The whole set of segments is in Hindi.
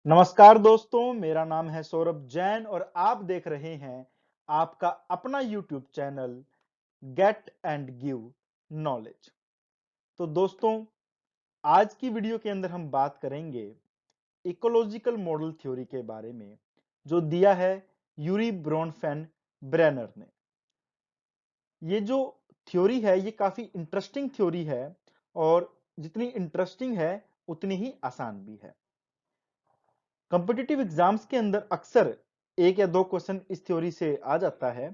नमस्कार दोस्तों, मेरा नाम है सौरभ जैन और आप देख रहे हैं आपका अपना YouTube channel get and give knowledge. तो दोस्तों, आज की वीडियो के अंदर हम बात करेंगे इकोलॉजिकल मॉडल थ्योरी के बारे में, जो दिया है यूरी ब्रोनफेन ब्रेनर ने। ये जो थ्योरी है ये काफी इंटरेस्टिंग थ्योरी है और जितनी इंटरेस्टिंग है उतनी ही आसान भी है। कॉम्पिटिटिव एग्जाम्स के अंदर अक्सर एक या दो क्वेश्चन इस थ्योरी से आ जाता है,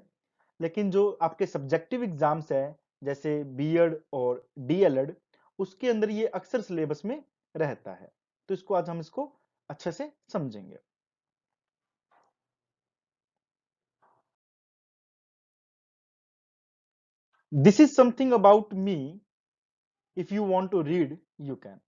लेकिन जो आपके सब्जेक्टिव एग्जाम्स है जैसे बीएड और डीएलएड, उसके अंदर ये अक्सर सिलेबस में रहता है। तो इसको आज हम इसको अच्छे से समझेंगे। This is something about me, if you want to read you can.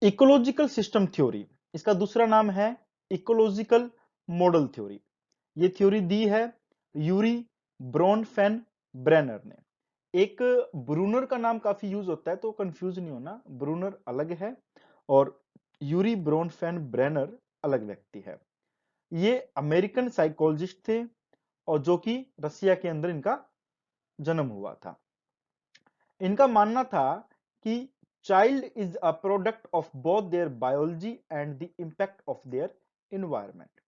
Ecological system theory, इसका दूसरा नाम है इकोलॉजिकल मॉडल थ्योरी। ये थ्योरी दी है यूरी ब्रोनफेन ब्रेनर ने। एक ब्रूनर का नाम काफी यूज होता है, तो कंफ्यूज नहीं होना, ब्रूनर अलग है और यूरी ब्रोनफेन ब्रेनर अलग व्यक्ति है। ये अमेरिकन साइकोलॉजिस्ट थे और जो कि रसिया के अंदर इनका जन्म हुआ था। इनका मानना था कि child is a product of both their biology and the impact of their environment.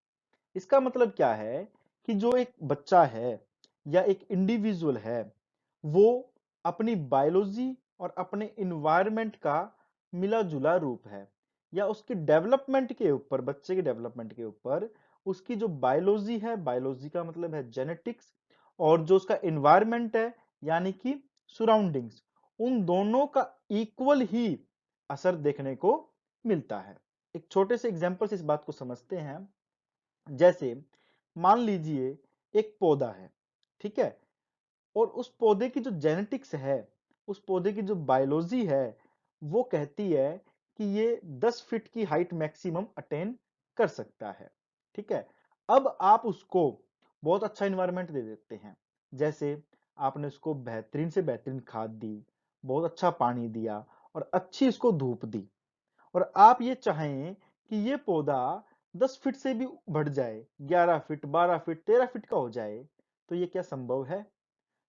इसका मतलब क्या है कि जो एक बच्चा है या एक इंडिविजुअल है, वो अपनी बायोलॉजी और अपने इन्वायरमेंट का मिला जुला रूप है, या उसके डेवलपमेंट के ऊपर, बच्चे के डेवलपमेंट के ऊपर उसकी जो बायोलॉजी है, बायोलॉजी का मतलब है जेनेटिक्स, और जो उसका इन्वायरमेंट है यानी कि सराउंडिंग्स, उन दोनों का इक्वल ही असर देखने को मिलता है। एक छोटे से एग्जांपल से इस बात को समझते हैं। जैसे मान लीजिए एक पौधा है, ठीक है, और उस पौधे की जो जेनेटिक्स है, उस पौधे की जो बायोलॉजी है, वो कहती है कि ये 10 फीट की हाइट मैक्सिमम अटेन कर सकता है। ठीक है, अब आप उसको बहुत अच्छा इन्वायरमेंट दे देते हैं। जैसे आपने उसको बेहतरीन से बेहतरीन खाद दी, बहुत अच्छा पानी दिया और अच्छी इसको धूप दी, और आप ये चाहें कि ये पौधा 10 फीट से भी बढ़ जाए, 11 फीट, 12 फीट, 13 फीट का हो जाए, तो ये क्या संभव है?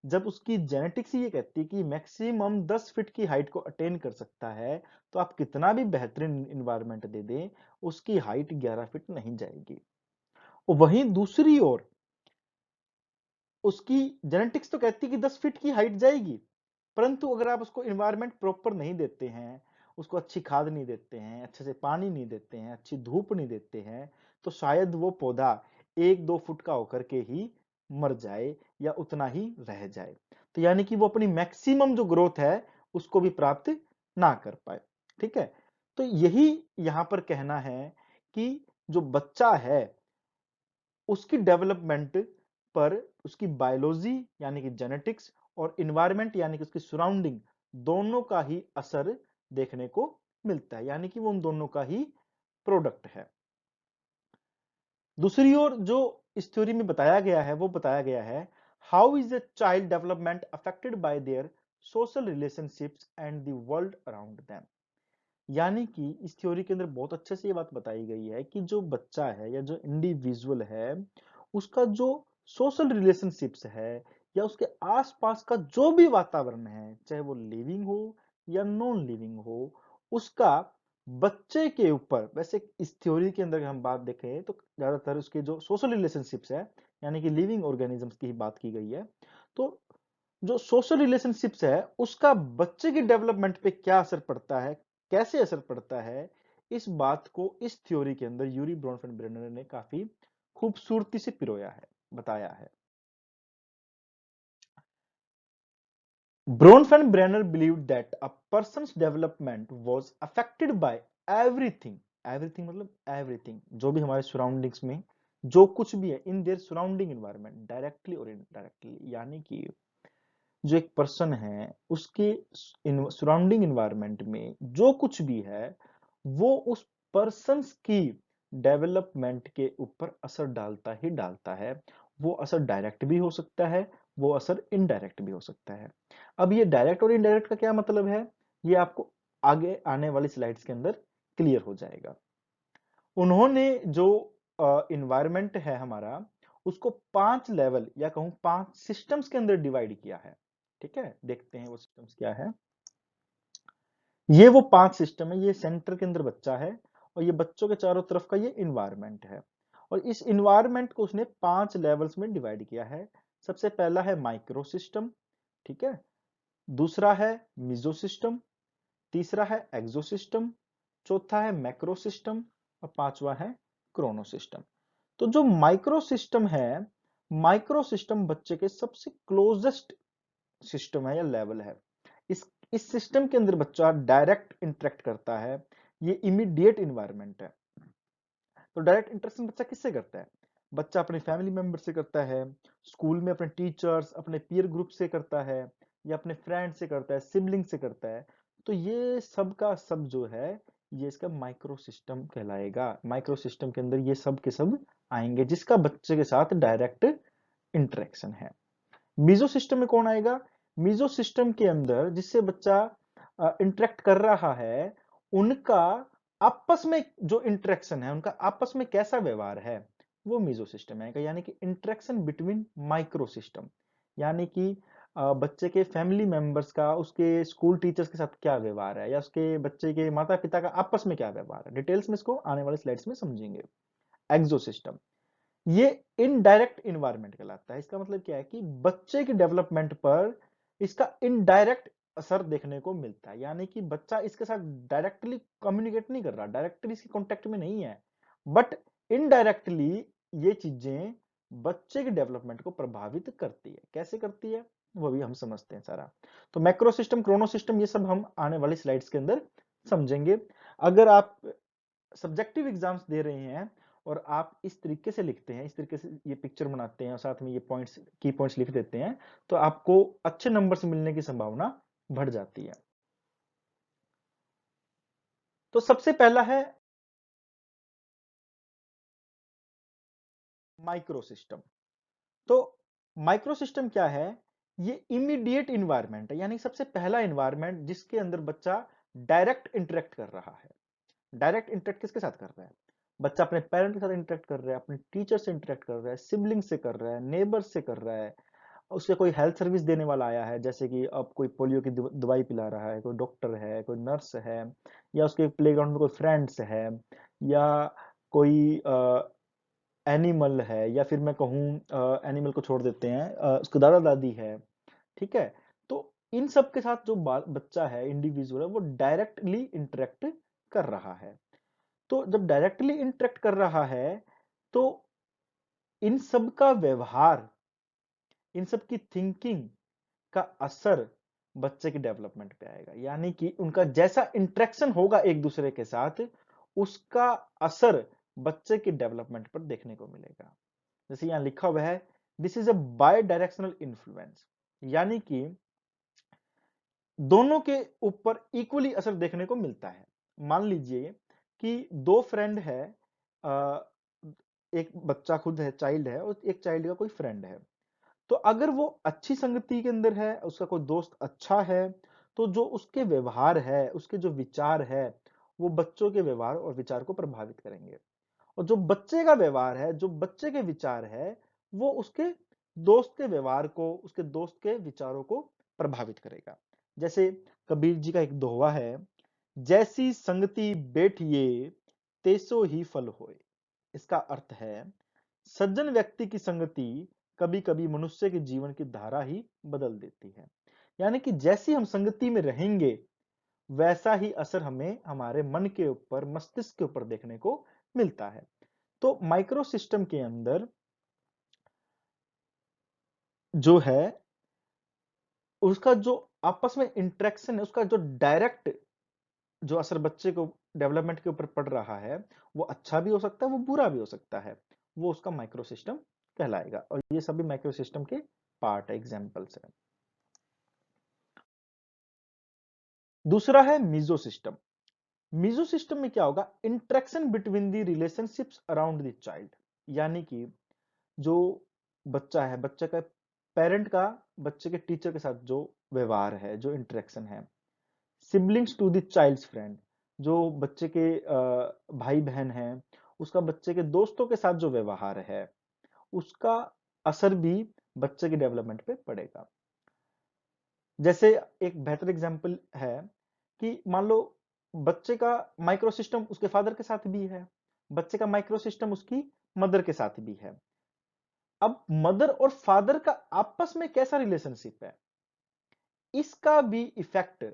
जब उसकी जेनेटिक्स ही ये कहती है कि मैक्सिमम 10 फीट की हाइट को अटेन कर सकता है, तो आप कितना भी बेहतरीन इन्वायरमेंट दे दें, उसकी हाइट 11 फीट नहीं जाएगी। और वहीं दूसरी ओर उसकी जेनेटिक्स तो कहती है कि 10 फीट की हाइट जाएगी, परंतु अगर आप उसको इन्वायरमेंट प्रॉपर नहीं देते हैं, उसको अच्छी खाद नहीं देते हैं, अच्छे से पानी नहीं देते हैं, अच्छी धूप नहीं देते हैं, तो शायद वो पौधा 1-2 फुट का होकर के ही मर जाए या उतना ही रह जाए। तो यानी कि वो अपनी मैक्सिमम जो ग्रोथ है उसको भी प्राप्त ना कर पाए। ठीक है, तो यही यहां पर कहना है कि जो बच्चा है उसकी डेवलपमेंट पर उसकी बायोलॉजी यानी कि जेनेटिक्स और इन्वायरमेंट यानी कि उसकी सराउंडिंग, दोनों का ही असर देखने को मिलता है, यानी कि वो उन दोनों का ही प्रोडक्ट है। दूसरी ओर जो इस थ्योरी में बताया गया है वो बताया गया है how is a child development affected by their social relationships and the world around them. यानी कि इस थ्योरी के अंदर बहुत अच्छे से ये बात बताई गई है कि जो बच्चा है या जो इंडिविजुअल है, उसका जो सोशल रिलेशनशिप्स है या उसके आसपास का जो भी वातावरण है, चाहे वो लिविंग हो या नॉन लिविंग हो, उसका बच्चे के ऊपर, वैसे इस थ्योरी के अंदर हम बात देखें तो ज्यादातर उसके जो सोशल रिलेशनशिप्स है यानी कि लिविंग ऑर्गेनिजम्स की ही बात की गई है। तो जो सोशल रिलेशनशिप्स है उसका बच्चे की डेवलपमेंट पे क्या असर पड़ता है, कैसे असर पड़ता है, इस बात को इस थ्योरी के अंदर यूरी ब्रोनफेन ब्रेनर ने काफी खूबसूरती से पिरोया है, बताया है। Bronfen Brenner believed that a person's development was affected by everything, everything मतलब everything, जो भी हमारे सराउंडिंग्स में जो कुछ भी है, in their surrounding environment, directly और इनडायरेक्टली। यानी कि जो एक पर्सन है उसके सराउंडिंग इन्वायरमेंट में जो कुछ भी है, वो उस पर्सन्स की डेवलपमेंट के ऊपर असर डालता ही डालता है। वो असर डायरेक्ट भी हो सकता है वो असर इनडायरेक्ट भी हो सकता है। अब ये डायरेक्ट और इनडायरेक्ट का क्या मतलब है, ये आपको आगे आने वाली स्लाइड्स के अंदर क्लियर हो जाएगा। उन्होंने जो इन्वायरमेंट है हमारा, उसको 5 लेवल या कहूं 5 सिस्टम्स के अंदर डिवाइड किया है। ठीक है, देखते हैं वो सिस्टम्स क्या है। ये वो 5 सिस्टम है, ये सेंटर के अंदर बच्चा है और ये बच्चों के चारों तरफ का ये इन्वायरमेंट है। और इस इन्वायरमेंट को उसने 5 लेवल्स में डिवाइड किया है। सबसे पहला है माइक्रो सिस्टम, ठीक है, दूसरा है मिजो सिस्टम, तीसरा है एक्सो सिस्टम, चौथा है मैक्रो सिस्टम और पांचवा है क्रोनो सिस्टम। तो जो माइक्रो सिस्टम है, माइक्रो सिस्टम बच्चे के सबसे क्लोजेस्ट सिस्टम है या लेवल है। इस इस सिस्टम के अंदर बच्चा डायरेक्ट इंटरेक्ट करता है, ये इमीडिएट इन्वायरमेंट है। तो डायरेक्ट इंटरेक्शन बच्चा किससे करता है? बच्चा अपने फैमिली मेंबर से करता है, स्कूल में अपने टीचर्स, अपने पीयर ग्रुप से करता है, या अपने फ्रेंड से करता है, सिबलिंग से करता है। तो ये सब का सब जो है, ये इसका माइक्रो सिस्टम कहलाएगा। माइक्रो सिस्टम के अंदर ये सब के सब आएंगे जिसका बच्चे के साथ डायरेक्ट इंटरेक्शन है। मीजो सिस्टम में कौन आएगा? मीजो सिस्टम के अंदर जिससे बच्चा इंटरेक्ट कर रहा है, उनका आपस में जो इंटरेक्शन है, उनका आपस में कैसा व्यवहार है, वो मीजो सिस्टम आएगा। यानी कि इंटरेक्शन बिटवीन माइक्रो सिस्टम, यानी कि बच्चे के फैमिली मेंबर्स का उसके स्कूल टीचर्स के साथ क्या व्यवहार है, या उसके बच्चे के माता पिता का आपस में क्या व्यवहार है। डिटेल्स में इसको आने वाले स्लाइड्स में समझेंगे। एक्सो सिस्टम, ये इनडायरेक्ट इन्वायरमेंट कहलाता है। इसका मतलब क्या है कि बच्चे की डेवलपमेंट पर इसका इनडायरेक्ट असर देखने को मिलता है। यानी कि बच्चा इसके साथ डायरेक्टली कम्युनिकेट नहीं कर रहा, डायरेक्टली इसके कांटेक्ट में नहीं है, बट इनडायरेक्टली ये चीजें बच्चे की डेवलपमेंट को प्रभावित करती है। कैसे करती है वो भी हम समझते हैं सारा। तो मैक्रो सिस्टम, क्रोनो सिस्टम, ये सब हम आने वाली स्लाइड्स के अंदर समझेंगे। अगर आप सब्जेक्टिव एग्जाम्स दे रहे हैं और आप इस तरीके से लिखते हैं, इस तरीके से ये पिक्चर बनाते हैं और साथ में ये पॉइंट्स, की पॉइंट्स लिख देते हैं, तो आपको अच्छे नंबर्स मिलने की संभावना बढ़ जाती है। तो सबसे पहला है माइक्रो सिस्टम। तो माइक्रो सिस्टम क्या है? ये इमीडिएट इन्वायरमेंट है, यानी सबसे पहला इन्वायरमेंट जिसके अंदर बच्चा डायरेक्ट इंटरेक्ट कर रहा है। डायरेक्ट इंटरेक्ट किसके साथ कर रहा है? बच्चा अपने पेरेंट के साथ इंटरेक्ट कर रहा है, अपने टीचर से इंटरेक्ट कर रहा है, सिबलिंग से कर रहा है, नेबर से कर रहा है। उससे कोई हेल्थ सर्विस देने वाला आया है, जैसे कि अब कोई पोलियो की दवाई पिला रहा है, कोई डॉक्टर है, कोई नर्स है, या उसके प्लेग्राउंड में कोई फ्रेंड्स है, या कोई एनिमल है, या फिर मैं कहूँ एनिमल को छोड़ देते हैं, उसके दादा दादी है। ठीक है, तो इन सब के साथ जो बच्चा है, इंडिविजुअल है, वो डायरेक्टली इंटरेक्ट कर रहा है। तो जब डायरेक्टली इंटरेक्ट कर रहा है, तो इन सब का व्यवहार, इन सब की थिंकिंग का असर बच्चे की डेवलपमेंट पे आएगा। यानी कि उनका जैसा इंटरेक्शन होगा एक दूसरे के साथ, उसका असर बच्चे की डेवलपमेंट पर देखने को मिलेगा। जैसे यहां लिखा हुआ है, this is a bidirectional influence, यानी कि दोनों के ऊपर इक्वली असर देखने को मिलता है। मान लीजिए कि दो फ्रेंड है, अ, एक बच्चा खुद है, चाइल्ड है, और एक चाइल्ड का कोई फ्रेंड है। तो अगर वो अच्छी संगति के अंदर है, उसका कोई दोस्त अच्छा है, तो जो उसके व्यवहार है, उसके जो विचार है, वो बच्चों के व्यवहार और विचार को प्रभावित करेंगे। और जो बच्चे का व्यवहार है, जो बच्चे के विचार है, वो उसके दोस्त के व्यवहार को, उसके दोस्त के विचारों को प्रभावित करेगा। जैसे कबीर जी का एक दोहा है, जैसी संगति बैठिए तैसो ही फल होए। इसका अर्थ है, सज्जन व्यक्ति की संगति कभी कभी मनुष्य के जीवन की धारा ही बदल देती है। यानी कि जैसी हम संगति में रहेंगे, वैसा ही असर हमें हमारे मन के ऊपर, मस्तिष्क के ऊपर देखने को मिलता है। तो माइक्रो सिस्टम के अंदर जो है, उसका जो आपस में इंटरेक्शन है, उसका जो डायरेक्ट जो असर बच्चे को डेवलपमेंट के ऊपर पड़ रहा है, वो अच्छा भी हो सकता है, वो बुरा भी हो सकता है। वो उसका माइक्रो सिस्टम कहलाएगा। और ये सभी माइक्रो सिस्टम के पार्ट है, एग्जाम्पल्स है। दूसरा है मीजो सिस्टम। मीजो सिस्टम में क्या होगा? Interaction between the relationships around the child. यानी कि जो बच्चा है, बच्चा का पेरेंट का बच्चे के टीचर के साथ जो व्यवहार है, जो इंटरेक्शन है। Siblings to the child's friend, जो बच्चे के भाई बहन हैं, उसका बच्चे के दोस्तों के साथ जो व्यवहार है, उसका असर भी बच्चे के डेवलपमेंट पे पड़ेगा। जैसे एक बेहतर एग्जांपल है कि मान लो बच्चे का माइक्रो सिस्टम उसके फादर के साथ भी है, बच्चे का माइक्रो सिस्टम उसकी मदर के साथ भी है। अब मदर और फादर का आपस में कैसा रिलेशनशिप है, इसका भी इफेक्ट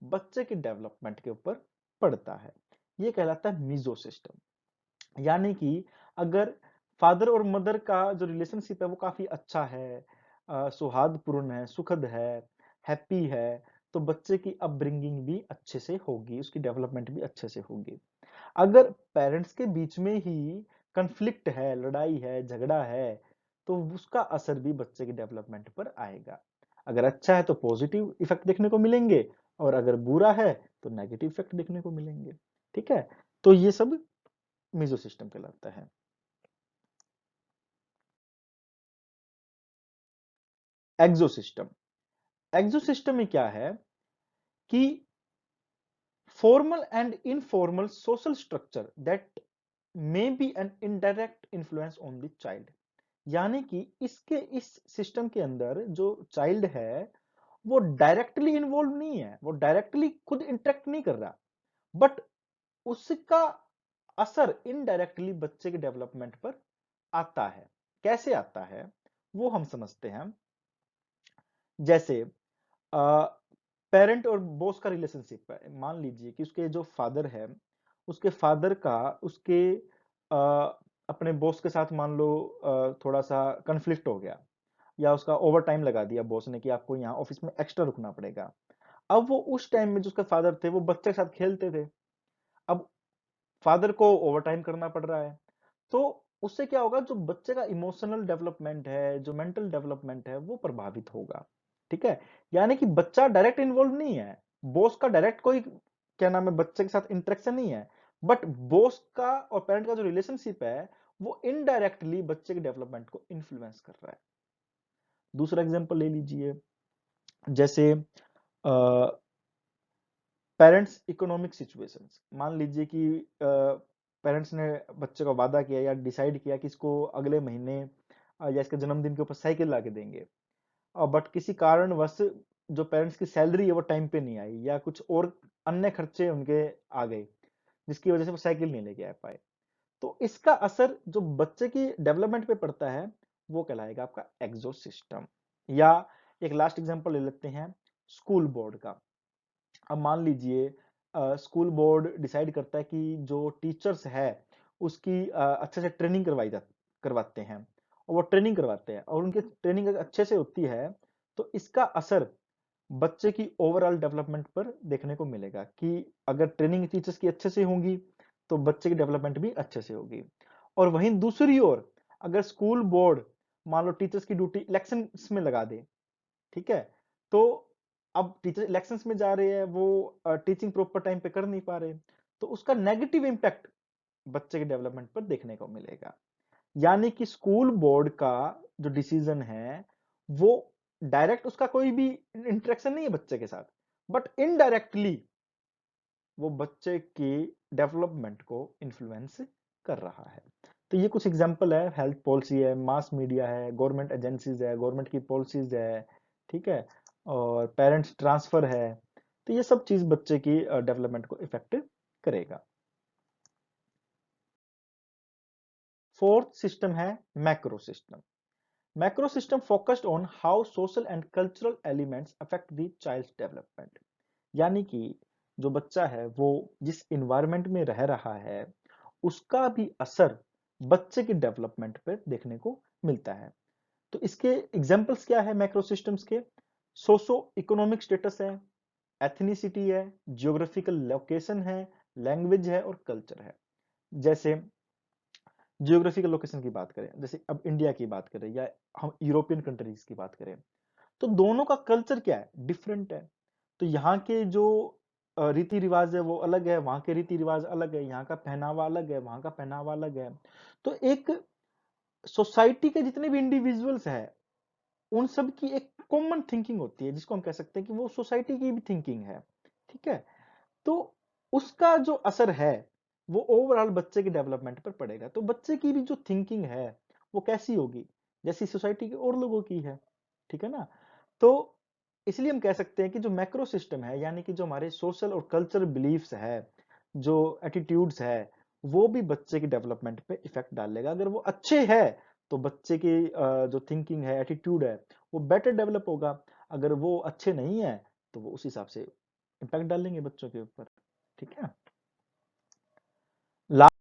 बच्चे के डेवलपमेंट के ऊपर पड़ता है। ये कहलाता है मीजो सिस्टम। यानी कि अगर फादर और मदर का जो रिलेशनशिप है वो काफी अच्छा है, सौहार्दपूर्ण है, सुखद है, हैप्पी है, तो बच्चे की अपब्रिंगिंग भी अच्छे से होगी, उसकी डेवलपमेंट भी अच्छे से होगी। अगर पेरेंट्स के बीच में ही कन्फ्लिक्ट है, लड़ाई है, झगड़ा है, तो उसका असर भी बच्चे के डेवलपमेंट पर आएगा। अगर अच्छा है तो पॉजिटिव इफेक्ट देखने को मिलेंगे, और अगर बुरा है तो नेगेटिव इफेक्ट देखने को मिलेंगे। ठीक है, तो ये सब मीजो सिस्टम कहलाता है। एक्सो सिस्टम, एक्सो सिस्टम में क्या है कि formal and informal social structure that may be an indirect influence on the child। यानी कि इसके इस सिस्टम के अंदर जो चाइल्ड है वो डायरेक्टली इन्वॉल्व नहीं है, वो डायरेक्टली खुद इंटरेक्ट नहीं कर रहा, बट उसका असर इनडायरेक्टली बच्चे के डेवलपमेंट पर आता है। कैसे आता है वो हम समझते हैं। जैसे पेरेंट और बॉस का रिलेशनशिप है, मान लीजिए कि उसके जो फादर है, उसके फादर का उसके अपने बॉस के साथ मान लो थोड़ा सा कन्फ्लिक्ट हो गया, या उसका ओवर टाइम लगा दिया बॉस ने कि आपको यहाँ ऑफिस में एक्स्ट्रा रुकना पड़ेगा। अब वो उस टाइम में जो उसके फादर थे वो बच्चे के साथ खेलते थे, अब फादर को ओवर टाइम करना पड़ रहा है, तो उससे क्या होगा, जो बच्चे का इमोशनल डेवलपमेंट है, जो मेंटल डेवलपमेंट है, वो प्रभावित होगा। ठीक है, यानी कि बच्चा डायरेक्ट इन्वॉल्व नहीं है, बॉस का डायरेक्ट कोई क्या नाम है बच्चे के साथ इंटरेक्शन नहीं है, बट बॉस का और पेरेंट का जो रिलेशनशिप है वो इनडायरेक्टली बच्चे के डेवलपमेंट को इन्फ्लुएंस कर रहा है। दूसरा एग्जांपल ले लीजिए, जैसे पेरेंट्स इकोनॉमिक सिचुएशंस। मान लीजिए कि पेरेंट्स ने बच्चे को वादा किया या डिसाइड किया कि इसको अगले महीने या इसके जन्मदिन के ऊपर साइकिल ला के देंगे, और बट किसी कारणवश जो पेरेंट्स की सैलरी है वो टाइम पे नहीं आई, या कुछ और अन्य खर्चे उनके आ गए जिसकी वजह से वो साइकिल नहीं लेके आ पाए, तो इसका असर जो बच्चे की डेवलपमेंट पे पड़ता है वो कहलाएगा आपका एक्सो सिस्टम। या एक लास्ट एग्जांपल ले लेते हैं स्कूल बोर्ड का। अब मान लीजिए स्कूल बोर्ड डिसाइड करता है कि जो टीचर्स है उसकी अच्छे से ट्रेनिंग करवाते हैं, और वो ट्रेनिंग करवाते हैं और उनकी ट्रेनिंग अगर अच्छे से होती है तो इसका असर बच्चे की ओवरऑल डेवलपमेंट पर देखने को मिलेगा कि अगर ट्रेनिंग टीचर्स की अच्छे से होंगी तो बच्चे की डेवलपमेंट भी अच्छे से होगी। और वहीं दूसरी ओर अगर स्कूल बोर्ड मान लो टीचर्स की ड्यूटी इलेक्शन में लगा दे, ठीक है, तो अब टीचर इलेक्शंस में जा रहे हैं, वो टीचिंग प्रॉपर टाइम पे कर नहीं पा रहे, तो उसका नेगेटिव इंपैक्ट बच्चे के डेवलपमेंट पर देखने को मिलेगा। यानी कि स्कूल बोर्ड का जो डिसीजन है वो डायरेक्ट उसका कोई भी इंटरेक्शन नहीं है बच्चे के साथ, बट इनडायरेक्टली वो बच्चे की डेवलपमेंट को इन्फ्लुएंस कर रहा है। तो ये कुछ एग्जांपल है, हेल्थ पॉलिसी है, मास मीडिया है, गवर्नमेंट एजेंसीज है, गवर्नमेंट की पॉलिसीज है, ठीक है, और पेरेंट्स ट्रांसफर है। तो ये सब चीज बच्चे की डेवलपमेंट को इफेक्ट करेगा। फोर्थ सिस्टम है macrosystem. Macrosystem focused on how social and cultural elements affect the child's development. यानी कि जो बच्चा है वो जिस इन्वायरमेंट में रह रहा है उसका भी असर बच्चे की डेवलपमेंट पर देखने को मिलता है। तो इसके एग्जांपल्स क्या है मैक्रो सिस्टम्स के? सोशो इकोनॉमिक स्टेटस है, एथनिसिटी है, जियोग्राफिकल लोकेशन है, लैंग्वेज है और कल्चर है। जैसे जियोग्राफिकल लोकेशन की बात करें, जैसे अब इंडिया की बात करें या हम यूरोपियन कंट्रीज की बात करें, तो दोनों का कल्चर क्या है, डिफरेंट है। तो यहाँ के जो रीति रिवाज है वो अलग है, वहाँ के रीति रिवाज अलग है, यहाँ का पहनावा अलग है, वहाँ का पहनावा अलग है। तो एक सोसाइटी के जितने भी इंडिविजुअल्स है उन सब की एक कॉमन थिंकिंग होती है, जिसको हम कह सकते हैं कि वो सोसाइटी की भी थिंकिंग है। ठीक है, तो उसका जो असर है वो ओवरऑल बच्चे के डेवलपमेंट पर पड़ेगा। तो बच्चे की भी जो थिंकिंग है वो कैसी होगी, जैसी सोसाइटी के और लोगों की है। ठीक है ना। तो इसलिए हम कह सकते हैं कि जो मैक्रो सिस्टम है, यानी कि जो हमारे सोशल और कल्चरल बिलीफ्स है, जो एटीट्यूड्स है, वो भी बच्चे के डेवलपमेंट पे इफेक्ट डालेगा। अगर वो अच्छे है तो बच्चे की जो थिंकिंग है, एटीट्यूड है, वो बेटर डेवलप होगा। अगर वो अच्छे नहीं है तो वो उस हिसाब से इम्पैक्ट डालेंगे बच्चों के ऊपर। ठीक है। लास्ट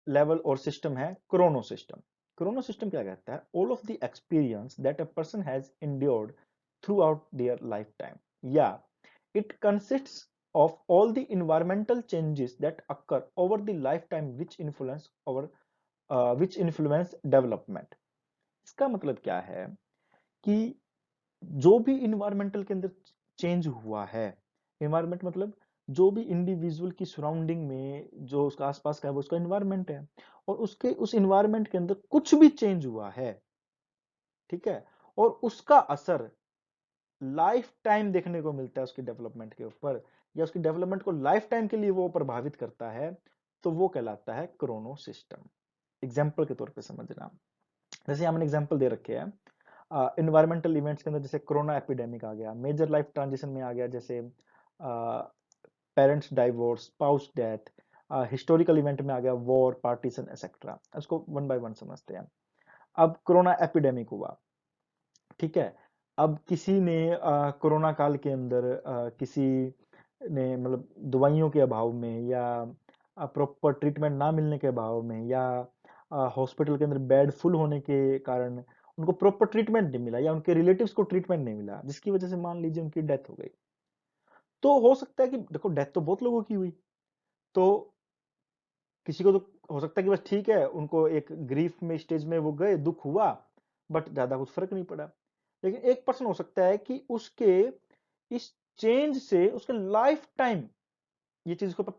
लेवल और सिस्टम है क्रोनो सिस्टम। क्रोनो सिस्टम क्या कहता है? All of the experience that a person has endured throughout their lifetime, या it consists of all the environmental changes that occur over the lifetime which influence development। इसका मतलब क्या है कि जो भी इन्वायरमेंटल के अंदर चेंज हुआ है, इन्वायरमेंट मतलब जो भी इंडिविजुअल की सराउंडिंग में जो उसका आसपास का है वो उसका इन्वायरमेंट है, और उसके उस इन्वायरमेंट के अंदर कुछ भी चेंज हुआ है, ठीक है, और उसका असर लाइफ टाइम देखने को मिलता है उसकी डेवलपमेंट के ऊपर, या उसकी डेवलपमेंट को लाइफ टाइम के लिए वो प्रभावित करता है, तो वो कहलाता है क्रोनो सिस्टम। एग्जाम्पल के तौर पे समझना, जैसे हमने एग्जाम्पल दे रखे हैं इन्वायरमेंटल इवेंट्स के अंदर, जैसे कोरोना एपिडेमिक आ गया, मेजर लाइफ ट्रांजिशन में आ गया, जैसे parents divorce, spouse death, historical event में आ गया वॉर, पार्टीशन एक्सेट्रा। उसको वन बाय वन समझते हैं। अब कोरोना एपिडेमिक हुआ, ठीक है। अब किसी ने कोरोना काल के अंदर किसी ने मतलब दवाइयों के अभाव में, या प्रॉपर ट्रीटमेंट ना मिलने के अभाव में, या हॉस्पिटल के अंदर बेड फुल होने के कारण उनको प्रॉपर ट्रीटमेंट नहीं मिला, या उनके रिलेटिव्स को ट्रीटमेंट नहीं मिला, जिसकी वजह से मान लीजिए उनकी डेथ हो गई। तो हो सकता है कि देखो, डेथ तो बहुत लोगों की हुई, तो किसी को तो हो सकता है कि बस ठीक है, उनको एक ग्रीफ में स्टेज में वो गए, दुख हुआ, बट ज्यादा कुछ फर्क नहीं पड़ा। लेकिन एक पर्सन हो सकता है कि उसके इस चेंज से उसके लाइफ टाइम ये चीज उसके ऊपर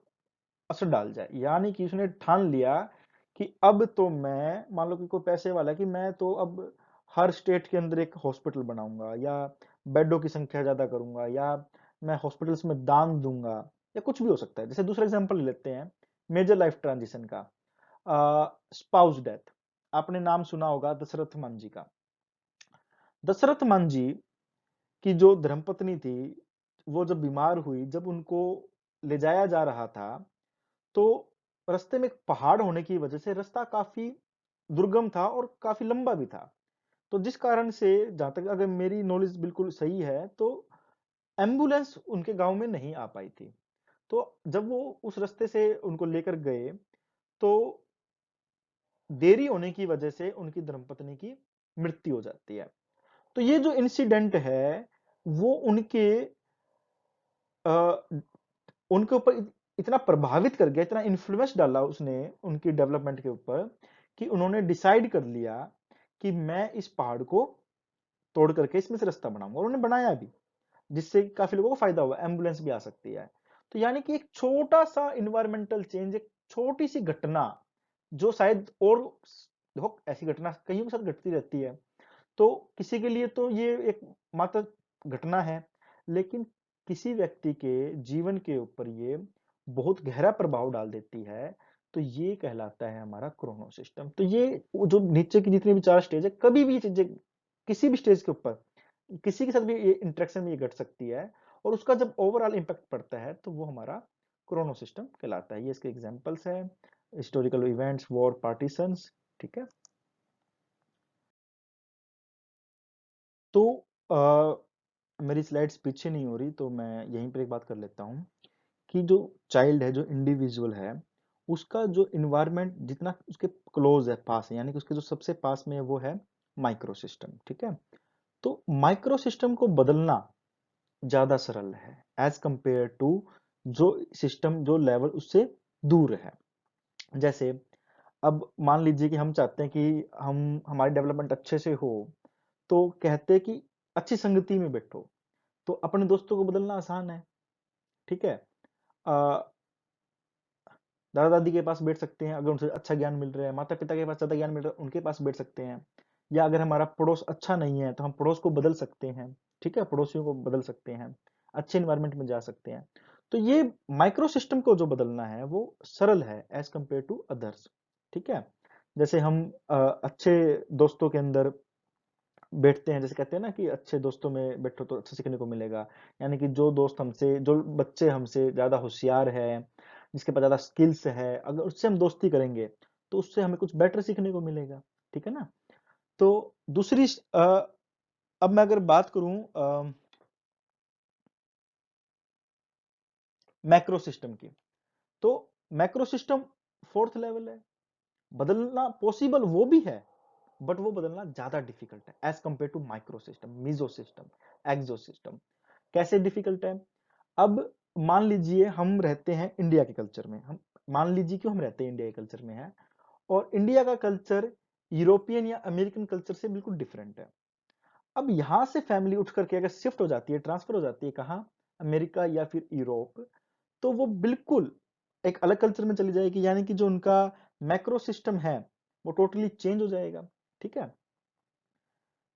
असर डाल जाए, यानी कि उसने ठान लिया कि अब तो मैं, मान लो कि कोई पैसे वाला है, कि मैं तो अब हर स्टेट के अंदर एक हॉस्पिटल बनाऊंगा, या बेडों की संख्या ज्यादा करूंगा, या मैं हॉस्पिटल्स में दान दूंगा, या कुछ भी हो सकता है। जैसे दूसरा एग्जांपल ले लेते हैं मेजर लाइफ ट्रांजिशन का, स्पाउस डेथ। आपने नाम सुना होगा दशरथ मांझी का। दशरथ मांझी की जो धर्मपत्नी थी, वो जब बीमार हुई, जब उनको ले जाया जा रहा था, तो रास्ते में एक पहाड़ होने की वजह से रास्ता काफी दुर्गम था और काफी लंबा भी था। तो जिस कारण से, जहां तक अगर मेरी नॉलेज बिल्कुल सही है, तो एम्बुलेंस उनके गांव में नहीं आ पाई थी। तो जब वो उस रास्ते से उनको लेकर गए, तो देरी होने की वजह से उनकी धर्मपत्नी की मृत्यु हो जाती है। तो ये जो इंसिडेंट है, वो अ, उनके ऊपर इतना प्रभावित कर गया, इतना इन्फ्लुएंस डाला उसने उनकी डेवलपमेंट के ऊपर, कि उन्होंने डिसाइड कर लिया कि मैं इस पहाड़ को तोड़ करके इसमें से रास्ता बनाऊंगा, और उन्होंने बनाया भी, जिससे काफी लोगों को फायदा हुआ, एम्बुलेंस भी आ सकती है। तो यानी कि एक छोटा सा इन्वायरमेंटल चेंज, एक छोटी सी घटना, जो शायद, और देखो ऐसी घटना कईयों के साथ घटती रहती है, तो किसी के लिए तो ये एक मात्र घटना है, लेकिन किसी व्यक्ति के जीवन के ऊपर ये बहुत गहरा प्रभाव डाल देती है। तो ये कहलाता है हमारा क्रोनो सिस्टम। तो ये जो नीचे की जितनी भी चार स्टेज है, कभी भी ये चीजें किसी भी स्टेज के ऊपर किसी के साथ भी ये इंटरेक्शन में ये घट सकती है, और उसका जब ओवरऑल इम्पैक्ट पड़ता है तो वो हमारा क्रोनो सिस्टम कहलाता है। ये इसके एग्जांपल्स है, हिस्टोरिकल इवेंट्स, वॉर, पार्टीशंस। ठीक है। तो मेरी स्लाइड्स पीछे नहीं हो रही, तो मैं यहीं पर एक बात कर लेता हूँ कि जो चाइल्ड है, जो इंडिविजुअल है, उसका जो इन्वायरमेंट जितना उसके क्लोज है, पास है, यानी कि उसके जो सबसे पास में है, वो है माइक्रो सिस्टम। ठीक है। तो माइक्रो सिस्टम को बदलना ज्यादा सरल है एज कंपेयर टू जो सिस्टम, जो लेवल उससे दूर है। जैसे अब मान लीजिए कि हम चाहते हैं कि हम हमारी डेवलपमेंट अच्छे से हो, तो कहते हैं कि अच्छी संगति में बैठो। तो अपने दोस्तों को बदलना आसान है। ठीक है। दादा दादी के पास बैठ सकते हैं, अगर उनसे अच्छा ज्ञान मिल रहा है, माता पिता के पास ज्यादा ज्ञान मिल रहा है, उनके पास बैठ सकते हैं। या अगर हमारा पड़ोस अच्छा नहीं है तो हम पड़ोस को बदल सकते हैं, ठीक है, पड़ोसियों को बदल सकते हैं, अच्छे इन्वायरमेंट में जा सकते हैं। तो ये माइक्रो सिस्टम को जो बदलना है वो सरल है एज कंपेयर टू अदर्स, ठीक है। जैसे हम अच्छे दोस्तों के अंदर बैठते हैं, जैसे कहते हैं ना कि अच्छे दोस्तों में बैठो तो अच्छा सीखने को मिलेगा, यानी कि जो दोस्त हमसे, जो बच्चे हमसे ज्यादा होशियार है, जिसके पास ज्यादा स्किल्स है, अगर उससे हम दोस्ती करेंगे तो उससे हमें कुछ बेटर सीखने को मिलेगा, ठीक है ना। तो दूसरी अब मैं अगर बात करूं मैक्रो सिस्टम की, तो मैक्रो सिस्टम फोर्थ लेवल है। बदलना पॉसिबल वो भी है, बट वो बदलना ज्यादा डिफिकल्ट है as compared to microsystem, mesosystem, exosystem. कैसे डिफिकल्ट है? अब मान लीजिए हम रहते हैं इंडिया के कल्चर में, हम मान लीजिए कि हम रहते हैं इंडिया के कल्चर में है, और इंडिया का कल्चर यूरोपियन या अमेरिकन कल्चर से बिल्कुल डिफरेंट है। अब यहां से फैमिली उठ करके अगर शिफ्ट हो जाती है, ट्रांसफर हो जाती है कहाँ, अमेरिका या फिर यूरोप, तो वो बिल्कुल एक अलग कल्चर में चली जाएगी, यानी कि जो उनका मैक्रो सिस्टम है वो टोटली चेंज हो जाएगा, ठीक है।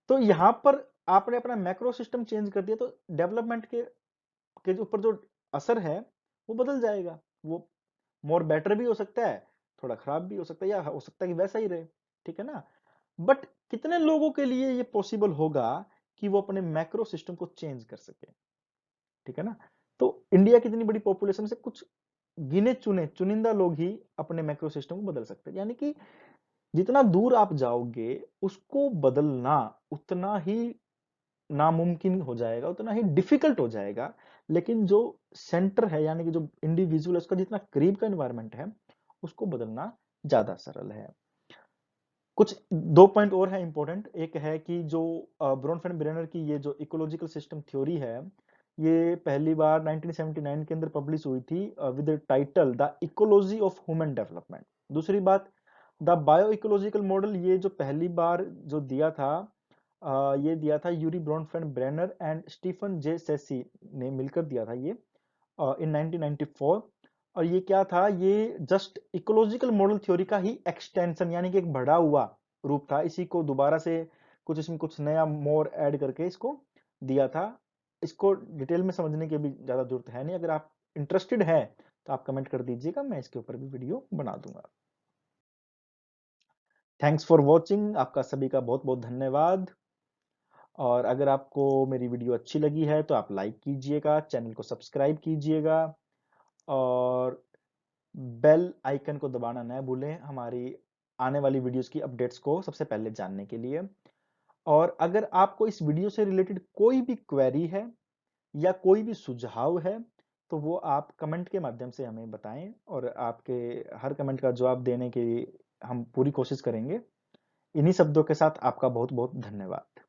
तो यहाँ पर आपने अपना मैक्रो सिस्टम चेंज कर दिया तो डेवलपमेंट के ऊपर जो असर है वो बदल जाएगा। वो मोर बेटर भी हो सकता है, थोड़ा खराब भी हो सकता है, या हो सकता है कि वैसा ही रहे, ठीक है ना। बट कितने लोगों के लिए ये पॉसिबल होगा कि वो अपने मैक्रो सिस्टम को चेंज कर सके, ठीक है ना। तो इंडिया की इतनी बड़ी पॉपुलेशन से कुछ गिने चुने चुनिंदा लोग ही अपने मैक्रो सिस्टम को बदल सकते हैं, यानी कि जितना दूर आप जाओगे उसको बदलना उतना ही नामुमकिन हो जाएगा, उतना ही डिफिकल्ट हो जाएगा। लेकिन जो सेंटर है, यानी कि जो इंडिविजुअल है, उसका जितना करीब का एनवायरनमेंट है, उसको बदलना ज्यादा सरल है। कुछ दो पॉइंट और है इंपॉर्टेंट। एक है कि जो ब्रोनफेन ब्रेनर की ये जो इकोलॉजिकल सिस्टम थ्योरी है, ये पहली बार 1979 के अंदर पब्लिश हुई थी with title the ecology of human development. दूसरी बात, द बायो इकोलॉजिकल मॉडल, ये जो पहली बार जो दिया था, ये दिया था यूरी ब्रोनफेन ब्रेनर एंड स्टीफन जे सेसी ने मिलकर दिया था ये इन 1994। और ये क्या था, ये जस्ट इकोलॉजिकल मॉडल थ्योरी का ही एक्सटेंशन, यानी कि एक बढ़ा हुआ रूप था। इसी को दोबारा से कुछ इसमें कुछ नया मोर ऐड करके इसको दिया था। इसको डिटेल में समझने की भी ज्यादा जरूरत है नहीं, अगर आप इंटरेस्टेड है तो आप कमेंट कर दीजिएगा, मैं इसके ऊपर भी वीडियो बना दूंगा। थैंक्स फॉर वॉचिंग, आपका सभी का बहुत बहुत धन्यवाद। और अगर आपको मेरी वीडियो अच्छी लगी है तो आप लाइक कीजिएगा, चैनल को सब्सक्राइब कीजिएगा, और बेल आइकन को दबाना न भूलें हमारी आने वाली वीडियोस की अपडेट्स को सबसे पहले जानने के लिए। और अगर आपको इस वीडियो से रिलेटेड कोई भी क्वेरी है या कोई भी सुझाव है तो वो आप कमेंट के माध्यम से हमें बताएं, और आपके हर कमेंट का जवाब देने की हम पूरी कोशिश करेंगे। इन्हीं शब्दों के साथ आपका बहुत बहुत धन्यवाद।